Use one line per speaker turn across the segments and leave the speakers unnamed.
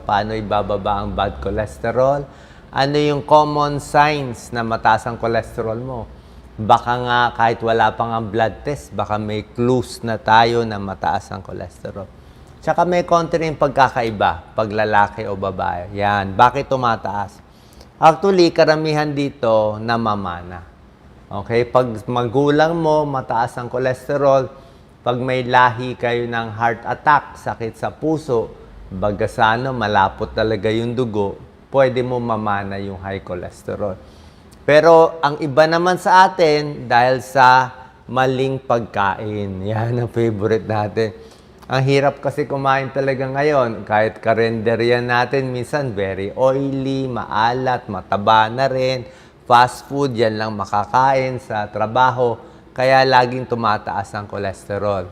paano ibababa ang bad cholesterol, ano yung common signs na mataas ang cholesterol mo. Baka nga kahit wala pang ang blood test, baka may clues na tayo na mataas ang cholesterol. Tsaka may konti rin pagkakaiba, pag lalaki o babae. Yan, bakit tumataas? Actually, karamihan dito namamana. Okay, pag magulang mo, mataas ang cholesterol, pag may lahi kayo ng heart attack, sakit sa puso, bagasano, malapot talaga yung dugo, pwede mo mamana yung high cholesterol. Pero ang iba naman sa atin, dahil sa maling pagkain. Yan ang favorite natin. Ang hirap kasi kumain talaga ngayon. Kahit karenderya natin, minsan very oily, maalat, mataba na rin. Fast food, yan lang makakain sa trabaho. Kaya laging tumataas ang cholesterol.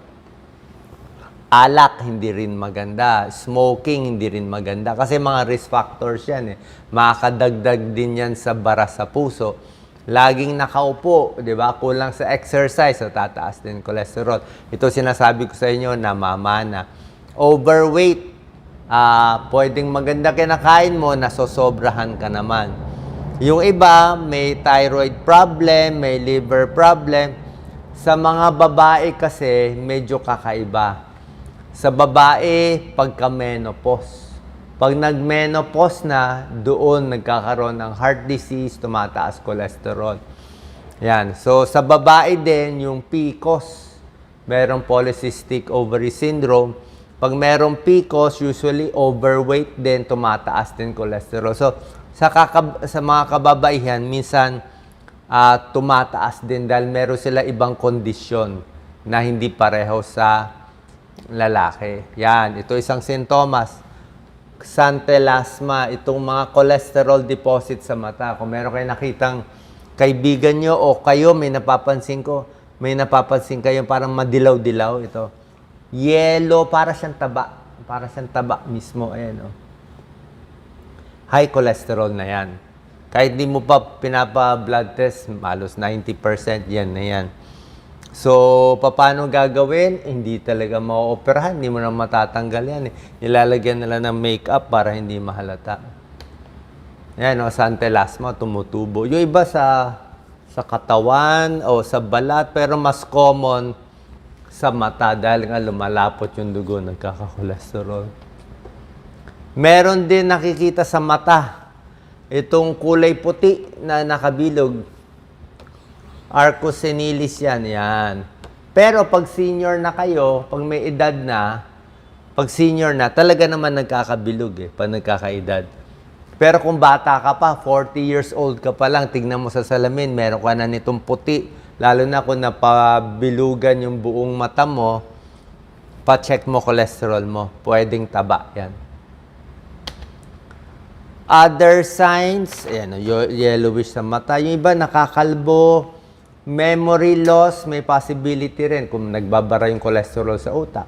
Alak, hindi rin maganda. Smoking, hindi rin maganda. Kasi mga risk factors yan. Makakadagdag din yan sa bara sa puso. Laging nakaupo, di ba? Kulang sa exercise, so tataas din cholesterol. Ito sinasabi ko sa inyo, namamana. Overweight, pwedeng maganda kinakain mo, nasosobrahan ka naman. Yung iba, may thyroid problem, may liver problem. Sa mga babae kasi, medyo kakaiba. Sa babae, pagka-menopause. Pag nag-menopause na, doon nagkakaroon ng heart disease, tumataas cholesterol. Yan. So, sa babae din, yung PCOS. Merong polycystic ovary syndrome. Pag merong PCOS, usually overweight din, tumataas din cholesterol. So, sa mga kababaihan, minsan tumataas din dahil meron sila ibang kondisyon na hindi pareho sa lalaki. Yan, ito isang sintomas. Xanthelasma, itong mga cholesterol deposit sa mata. Kung meron kayo nakitang kaibigan nyo o kayo, may napapansin kayo parang madilaw-dilaw ito. Yellow, para siyang taba. Para siyang taba mismo. Ayan, oh. High cholesterol na yan. Kahit di mo pa pinapa-blood test, halos 90% yan na yan. So, paano gagawin? Hindi talaga ma-operahan. Hindi mo na matatanggal yan. Nilalagyan nila ng makeup para hindi mahalata. Yan, o, xanthelasma, tumutubo. Yung iba sa katawan o sa balat, pero mas common sa mata dahil nga lumalapot yung dugo, nagkaka-cholesterol. Meron din nakikita sa mata. Itong kulay puti na nakabilog. Arcus senilis yan. Pero pag senior na kayo, pag may edad na, pag senior na, talaga naman nagkakabilog pag nagkakaedad. Pero kung bata ka pa, 40 years old ka pa lang, tignan mo sa salamin, meron ka na nitong puti. Lalo na kung napabilugan yung buong mata mo, pa-check mo cholesterol mo. Pwedeng taba yan. Other signs, ayan, yellowish sa mata. Yung iba nakakalbo, memory loss, may possibility rin kung nagbabara yung cholesterol sa utak.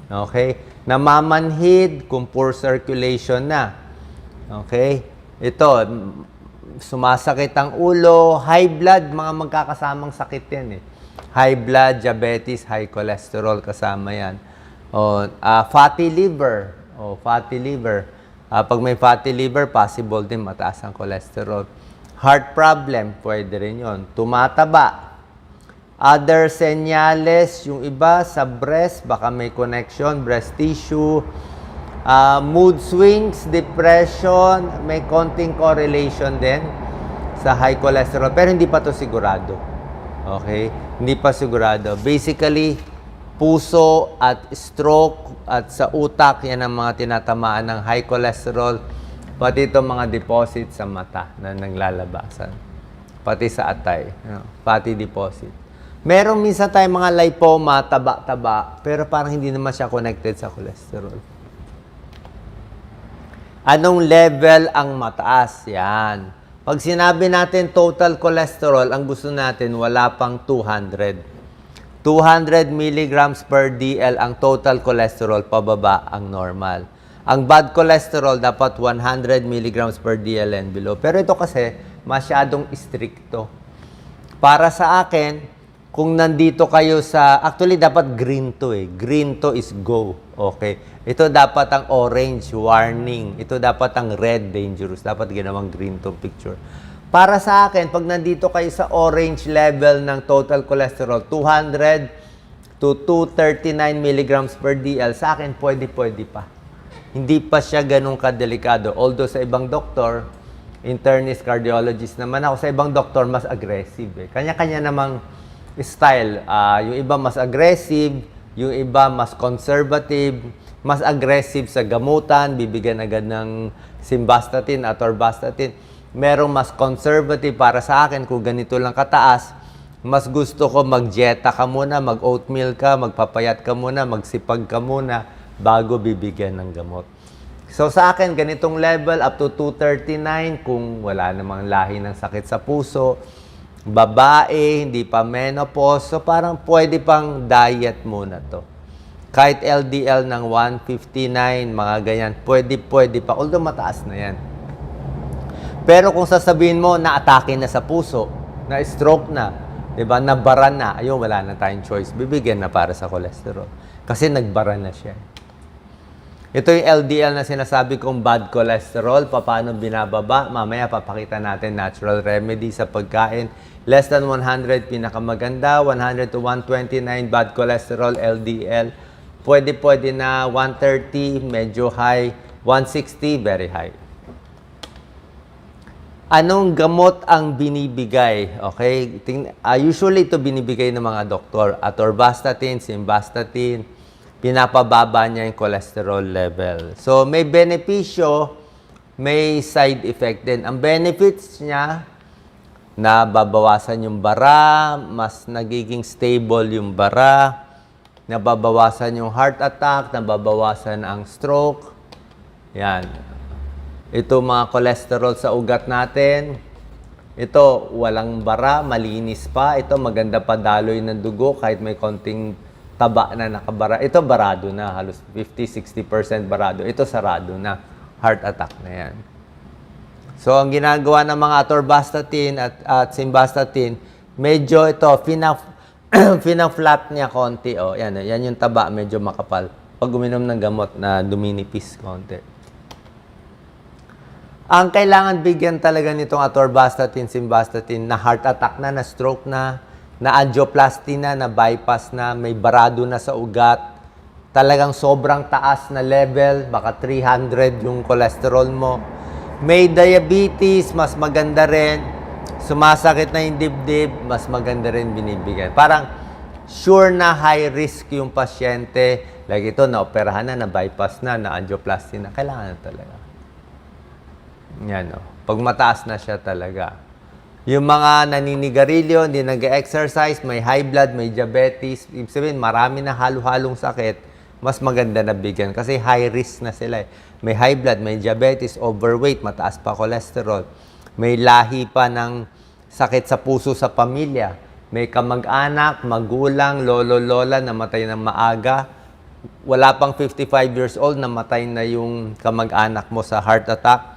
Okay? Namamanhid kung poor circulation na. Okay? Ito, sumasakit ang ulo, high blood, mga magkakasamang sakit yan High blood, diabetes, high cholesterol, kasama yan. Fatty liver. Fatty liver. Pag may fatty liver, possible din mataas ang cholesterol. Heart problem, pwede rin yun. Tumataba. Other senyales, yung iba sa breast, baka may connection, breast tissue. Mood swings, depression, may konting correlation din sa high cholesterol. Pero hindi pa to sigurado. Okay? Hindi pa sigurado. Basically, puso at stroke at sa utak, yan ang mga tinatamaan ng high cholesterol. Pati itong mga deposit sa mata na naglalabasan. Pati sa atay. Fatty deposit. Meron minsan tayong mga lipoma, taba-taba, pero parang hindi naman siya connected sa cholesterol. Anong level ang mataas? Yan. Pag sinabi natin total cholesterol, ang gusto natin wala pang 200. 200 milligrams per DL ang total cholesterol, pababa ang normal. Ang bad cholesterol dapat 100 milligrams per DL and below. Pero ito kasi masyadong stricto. Para sa akin, kung nandito kayo sa... Actually, dapat green to Green to is go. Okay. Ito dapat ang orange, warning. Ito dapat ang red, dangerous. Dapat ginawang green tong picture. Para sa akin, pag nandito kayo sa orange level ng total cholesterol, 200 to 239 milligrams per DL, sa akin, pwede pa. Hindi pa siya ganun kadelikado. Although sa ibang doktor, internist, cardiologist naman ako, sa ibang doktor, mas aggressive. Kanya-kanya namang style. Yung iba mas aggressive, yung iba mas conservative, mas aggressive sa gamutan, bibigyan agad ng simvastatin, atorvastatin. Merong mas conservative para sa akin, kung ganito lang kataas, mas gusto ko mag-dieta ka muna, mag-oatmeal ka, magpapayat ka muna, magsipag ka muna, bago bibigyan ng gamot. So sa akin, ganitong level, up to 239, kung wala namang lahi ng sakit sa puso, babae, hindi pa menopause, so parang pwede pang diet muna to. Kahit LDL ng 159, mga ganyan, pwede pa. Although mataas na yan. Pero kung sasabihin mo, na-atake na sa puso, na-stroke na, diba, nabara na, ayun, wala na tayong choice. Bibigyan na para sa cholesterol. Kasi nagbara na siya. Ito yung LDL na sinasabi kong bad cholesterol. Paano binababa? Mamaya papakita natin natural remedy sa pagkain. Less than 100, pinakamaganda. 100 to 129, bad cholesterol, LDL. Pwede na 130, medyo high. 160, very high. Anong gamot ang binibigay? Okay? Usually ito binibigay ng mga doktor. Atorvastatin, simvastatin. Pinapababa niya yung cholesterol level. So, may benepisyo, may side effect din. Ang benefits niya, nababawasan yung bara, mas nagiging stable yung bara, nababawasan yung heart attack, nababawasan ang stroke. Yan. Ito mga cholesterol sa ugat natin. Ito, walang bara, malinis pa. Ito, maganda pa daloy ng dugo kahit may konting taba na nakabara. Ito, barado na. Halos 50-60% barado. Ito, sarado na. Heart attack na yan. So, ang ginagawa ng mga atorvastatin at simvastatin, medyo ito, fina-flat niya konti. Oh, yan yung taba, medyo makapal. Pag uminom ng gamot na duminipis konti. Ang kailangan bigyan talaga nitong atorvastatin, simvastatin na heart attack na stroke na angioplasty na bypass na, may barado na sa ugat, talagang sobrang taas na level, baka 300 yung cholesterol mo. May diabetes, mas maganda rin. Sumasakit na yung dibdib, mas maganda rin binibigyan. Parang sure na high risk yung pasyente. Like ito, na-operahan na bypass na angioplasty na. Kailangan na talaga. Yan, no? Pag mataas na siya talaga. Yung mga naninigarilyo, hindi nag-exercise, may high blood, may diabetes, ibig sabihin, marami na halo-halong sakit, mas maganda na bigyan. Kasi high risk na sila. May high blood, may diabetes, overweight, mataas pa cholesterol. May lahi pa ng sakit sa puso sa pamilya. May kamag-anak, magulang, lolo-lola, namatay ng maaga. Wala pang 55 years old, namatay na yung kamag-anak mo sa heart attack.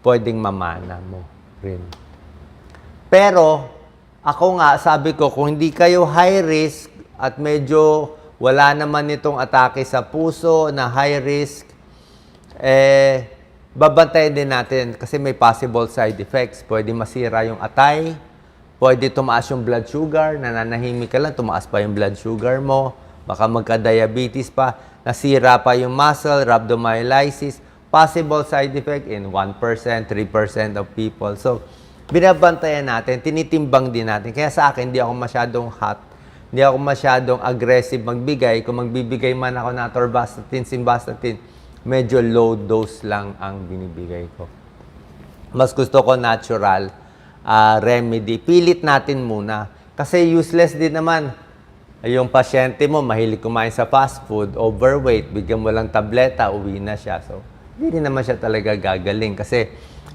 Pwedeng mamana mo rin. Pero, ako nga, sabi ko, kung hindi kayo high risk at medyo wala naman itong atake sa puso na high risk, babantayan din natin kasi may possible side effects. Pwede masira yung atay, pwede tumaas yung blood sugar, nananahimik ka lang, tumaas pa yung blood sugar mo, baka magka-diabetes pa, nasira pa yung muscle, rhabdomyolysis, possible side effect in 1%, 3% of people. So, binabantayan natin, tinitimbang din natin. Kaya sa akin, hindi ako masyadong hot, hindi ako masyadong aggressive magbigay. Kung magbibigay man ako na atorvastatin, simvastatin, medyo low dose lang ang binibigay ko. Mas gusto ko natural remedy. Pilit natin muna. Kasi useless din naman. Yung pasyente mo, mahilig kumain sa fast food, overweight, bigyan mo lang tableta, uwi na siya. So, hindi naman siya talaga gagaling. Kasi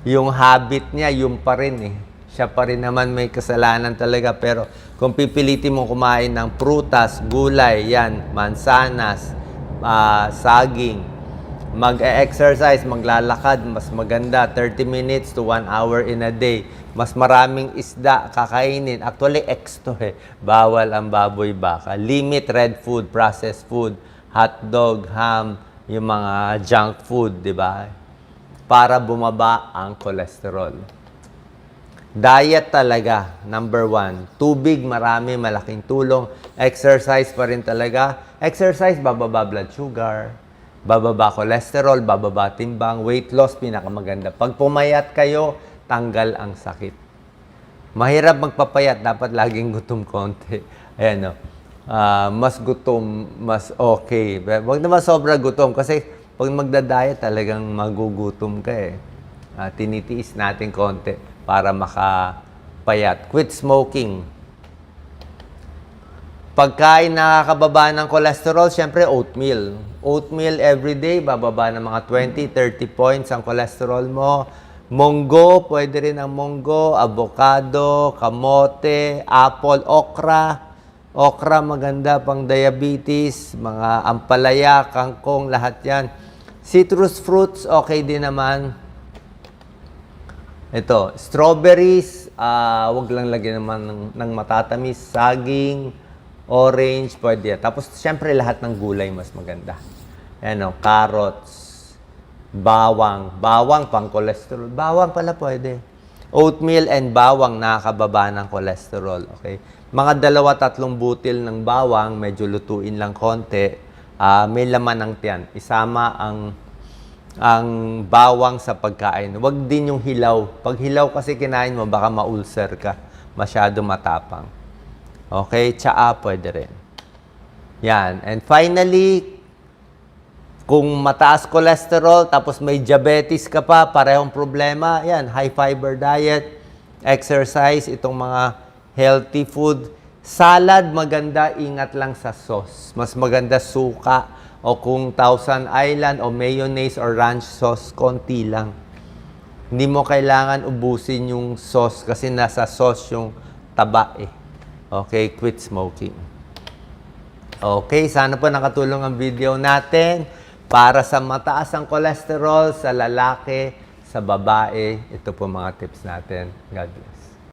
yung habit niya, yung pa rin eh. Siya pa rin naman may kasalanan talaga. Pero kung pipilitin mo kumain ng prutas, gulay, yan, mansanas, saging, mag-exercise, maglalakad, mas maganda, 30 minutes to 1 hour in a day. Mas maraming isda kakainin. Actually, to eh. Bawal ang baboy baka. Limit red food, processed food, hotdog, ham, yung mga junk food, di ba? Para bumaba ang cholesterol. Diet talaga, number 1. Tubig, marami, malaking tulong. Exercise pa rin talaga. Exercise, bababa blood sugar, bababa cholesterol, bababa timbang. Weight loss, pinakamaganda. Pag pumayat kayo, tanggal ang sakit. Mahirap magpapayat, dapat laging gutom konti. Ayan, no? Mas gutom, mas okay. Huwag naman sobra gutom kasi pag magda-diet talagang magugutom ka eh. Tinitiis natin konti para makapayat. Quit smoking. Pagkain nakakababa ng cholesterol, syempre oatmeal. Oatmeal everyday, bababa ng mga 20-30 points ang cholesterol mo. Munggo, pwede rin ang munggo, avocado, kamote, apple, okra. Okra maganda pang diabetes, mga ampalaya, kangkong, lahat yan. Citrus fruits, okay din naman. Ito, strawberries, wag lang lagyan naman ng matatamis, saging, orange, pwede yan. Tapos, syempre, lahat ng gulay mas maganda. Ano, carrots, bawang. Bawang, pang cholesterol. Bawang pala pwede. Oatmeal and bawang, nakakababa ng cholesterol. Okay? Mga 2-3 butil ng bawang, medyo lutuin lang konti. May laman ng tiyan. Isama ang bawang sa pagkain. Huwag din yung hilaw. Pag hilaw kasi kinain mo, baka ma-ulcer ka. Masyado matapang. Okay? Tsaa, pwede rin. Yan. And finally, kung mataas cholesterol, tapos may diabetes ka pa, parehong problema, yan, high fiber diet, exercise, itong mga healthy food. Salad, maganda, ingat lang sa sauce. Mas maganda suka, o kung Thousand Island, o mayonnaise, or ranch sauce, konti lang. Hindi mo kailangan ubusin yung sauce kasi nasa sauce yung taba eh. Okay, quit smoking. Okay, sana po nakatulong ang video natin para sa mataas ang cholesterol sa lalaki, sa babae. Ito po mga tips natin. God bless.